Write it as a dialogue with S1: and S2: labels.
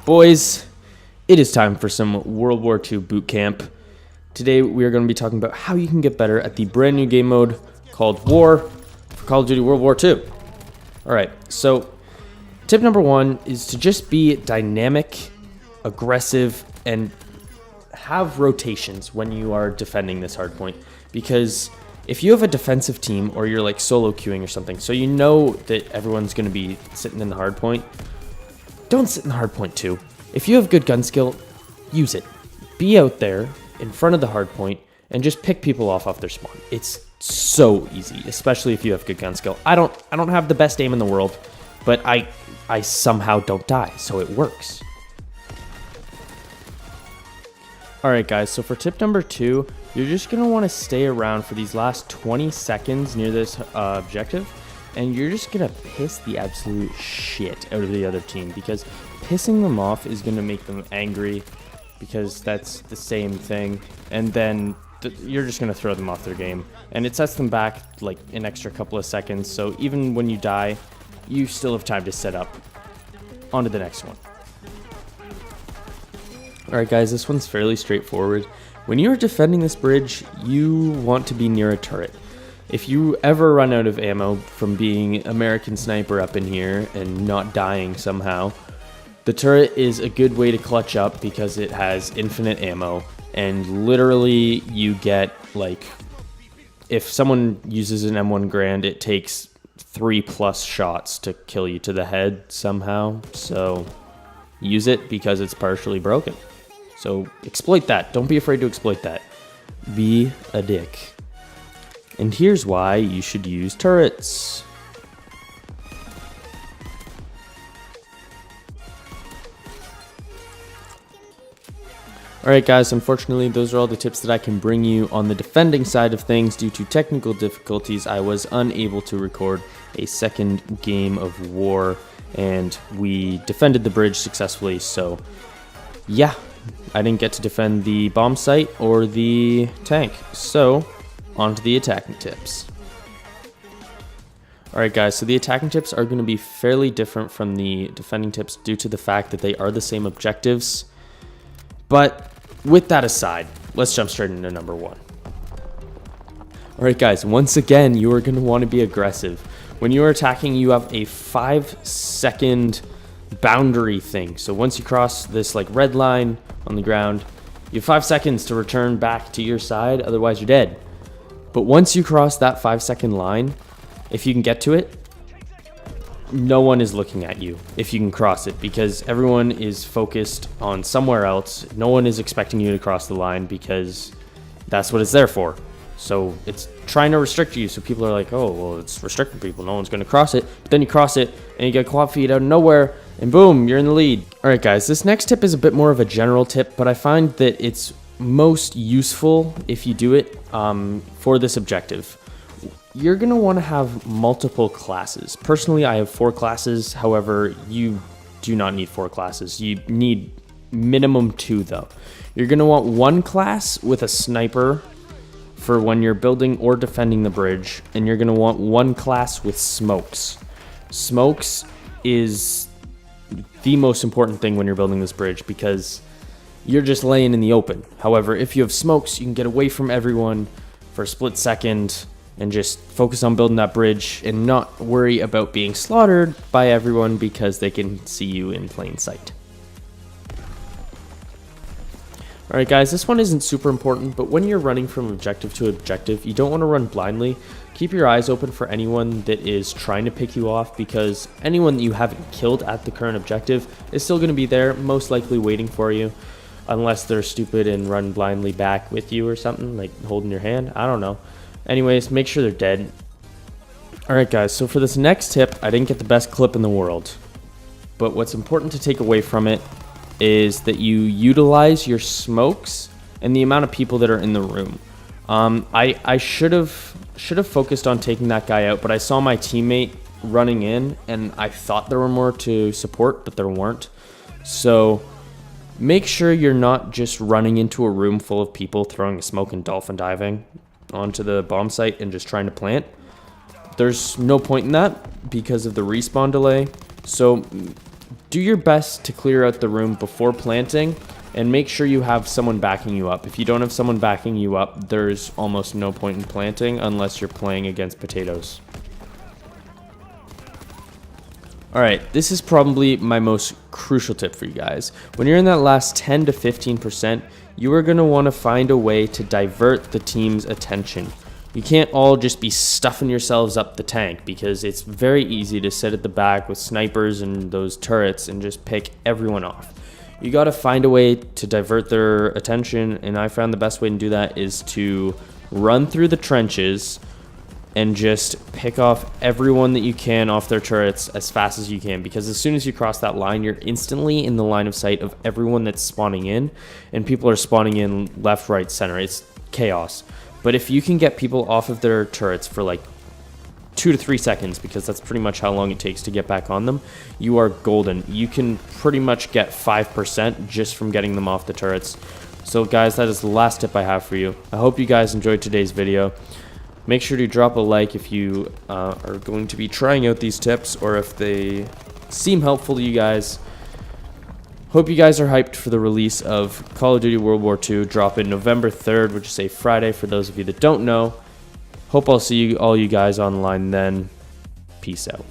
S1: Boys, it is time for some World War II boot camp. Today we are going to be talking about how you can get better at the brand new game mode called War for Call of Duty World War II. Alright, so tip number one is to just be dynamic, aggressive, and have rotations when you are defending this hardpoint. Because if you have a defensive team or you're like solo queuing or something, so you know that everyone's going to be sitting in the hardpoint, don't sit in the hardpoint too. If you have good gun skill, use it. Be out there in front of the hardpoint and just pick people off their spawn. It's so easy, especially if you have good gun skill. I don't have the best aim in the world, but I somehow don't die, so it works. Alright guys, so for tip number two, you're just going to want to stay around for these last 20 seconds near this objective, and you're just going to piss the absolute shit out of the other team, because pissing them off is going to make them angry, because that's the same thing, and then you're just going to throw them off their game, and it sets them back like an extra couple of seconds, so even when you die, you still have time to set up. On to the next one. Alright guys, this one's fairly straightforward. When you're defending this bridge, you want to be near a turret. If you ever run out of ammo from being American Sniper up in here and not dying somehow, the turret is a good way to clutch up because it has infinite ammo, and literally you get, like, if someone uses an M1 Garand, it takes 3+ shots to kill you to the head somehow, so use it because it's partially broken. So exploit that. Don't be afraid to exploit that. Be a dick. And here's why you should use turrets. Alright guys, unfortunately those are all the tips that I can bring you on the defending side of things. Due to technical difficulties, I was unable to record a second game of War, and we defended the bridge successfully, so yeah, I didn't get to defend the bomb site or the tank. So on to the attacking tips. Alright guys, so the attacking tips are going to be fairly different from the defending tips due to the fact that they are the same objectives. But with that aside, let's jump straight into number one. Alright guys, once again, you are going to want to be aggressive. When you are attacking, you have a 5-second boundary thing. So once you cross this like red line on the ground, you have 5 seconds to return back to your side, otherwise you're dead. But once you cross that 5-second line, if you can get to it, no one is looking at you if you can cross it, because everyone is focused on somewhere else. No one is expecting you to cross the line because that's what it's there for. So it's trying to restrict you, so people are like, oh, well, it's restricting people, no one's going to cross it. But then you cross it, and you get quad feed out of nowhere, and boom, you're in the lead. Alright guys, this next tip is a bit more of a general tip, but I find that it's most useful if you do it for this objective. You're going to want to have multiple classes. Personally, I have 4 classes, however, you do not need 4 classes. You need minimum 2 though. You're going to want 1 class with a sniper for when you're building or defending the bridge, and you're going to want 1 class with smokes. Smokes is the most important thing when you're building this bridge because you're just laying in the open. However, if you have smokes, you can get away from everyone for a split second and just focus on building that bridge and not worry about being slaughtered by everyone because they can see you in plain sight. Alright guys, this one isn't super important, but when you're running from objective to objective, you don't want to run blindly. Keep your eyes open for anyone that is trying to pick you off, because anyone that you haven't killed at the current objective is still going to be there, most likely waiting for you, unless they're stupid and run blindly back with you or something, like holding your hand. I don't know. Anyways, make sure they're dead. Alright guys, so for this next tip, I didn't get the best clip in the world, but what's important to take away from it is that you utilize your smokes and the amount of people that are in the room. I should have focused on taking that guy out, but I saw my teammate running in, and I thought there were more to support, but there weren't. So make sure you're not just running into a room full of people throwing a smoke and dolphin diving onto the bomb site and just trying to plant. There's no point in that because of the respawn delay. So do your best to clear out the room before planting, and make sure you have someone backing you up. If you don't have someone backing you up, there's almost no point in planting unless you're playing against potatoes. Alright, this is probably my most crucial tip for you guys. When you're in that last 10 to 15%, you are going to want to find a way to divert the team's attention. You can't all just be stuffing yourselves up the tank, because it's very easy to sit at the back with snipers and those turrets and just pick everyone off. You got to find a way to divert their attention, and I found the best way to do that is to run through the trenches and just pick off everyone that you can off their turrets as fast as you can, because as soon as you cross that line, you're instantly in the line of sight of everyone that's spawning in, and people are spawning in left, right, center. It's chaos. But if you can get people off of their turrets for like 2 to 3 seconds, because that's pretty much how long it takes to get back on them, you are golden. You can pretty much get 5% just from getting them off the turrets. So guys, that is the last tip I have for you. I hope you guys enjoyed today's video. Make sure to drop a like if you are going to be trying out these tips, or if they seem helpful to you guys. Hope you guys are hyped for the release of Call of Duty World War II, dropping November 3rd, which is a Friday for those of you that don't know. Hope I'll see all you guys online then. Peace out.